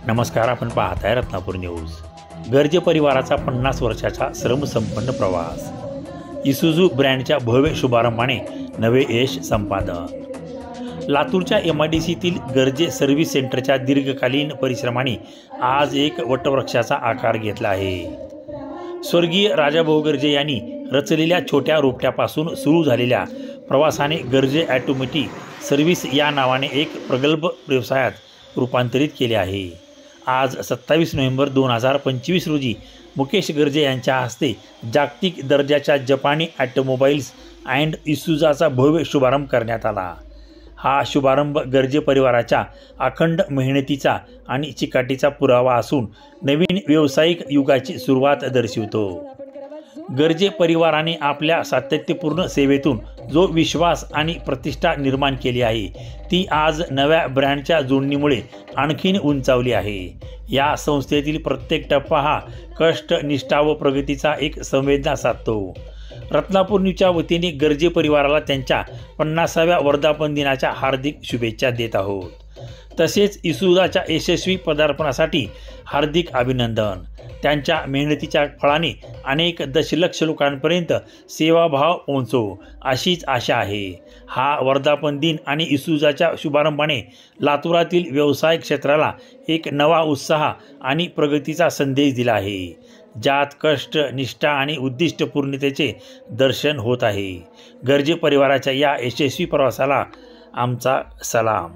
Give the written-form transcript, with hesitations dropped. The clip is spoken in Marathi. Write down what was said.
नमस्कार, आपण पाहताय रत्नापूर न्यूज। गर्जे परिवाराचा 50 वर्षाचा श्रमसंपन्न प्रवास। इसूझू ब्रँडच्या भव्य शुभारंभाने नवे यश संपादन। लातूरच्या MIDCतील गर्जे सर्व्हिस सेंटरच्या दीर्घकालीन परिश्रमाने आज एक वटवृक्षाचा आकार घेतला आहे। स्वर्गीय राजाभाऊ गर्जे यांनी रचलेल्या छोट्या रोपट्यापासून सुरू झालेल्या प्रवासाने गर्जे ऑटोमॅटिक सर्व्हिस या नावाने एक प्रगल्भ व्यवसायात रूपांतरित केले आहे। आज 27 नोव्हेंबर 2025 रोजी मुकेश गर्जे यांच्या हस्ते जागतिक दर्जाच्या जपानी ऑटोमोबाईल्स अँड इसूझूचा भव्य शुभारंभ करण्यात आला। हा शुभारंभ गर्जे परिवाराच्या अखंड मेहनतीचा आणि चिकाटीचा पुरावा असून नवीन व्यावसायिक युगाची सुरुवात दर्शवतो। गर्जे परिवाराने आपल्या सातत्यपूर्ण सेवेतून जो विश्वास आणि प्रतिष्ठा निर्माण केली आहे ती आज नव्या ब्रँडच्या जोडणीमुळे आणखीन उंचावली आहे। या संस्थेतील प्रत्येक टप्पा हा कष्ट, निष्ठा व प्रगतीचा एक संवेदना साधतो। रत्नापूर न्यूजच्या वतीने गर्जे परिवाराला त्यांच्या 50व्या वर्धापन दिनाच्या हार्दिक शुभेच्छा देत आहोत। तसेच इसूझूच्या यशस्वी पदार्पणासाठी हार्दिक अभिनंदन। त्यांच्या मेहनतीच्या फळाने अनेक दशलक्ष लोकांपर्यंत सेवाभाव पोहोचो अशीच आशा आहे। हा वर्धापन दिन आणि इसूझूच्या शुभारंभाने लातूरातील व्यवसाय क्षेत्राला एक नवा उत्साह आणि प्रगतीचा संदेश दिला आहे, ज्यात कष्ट, निष्ठा आणि उद्दिष्टपूर्णतेचे दर्शन होत आहे। गर्जे परिवाराच्या या यशस्वी प्रवासाला आमचा सलाम।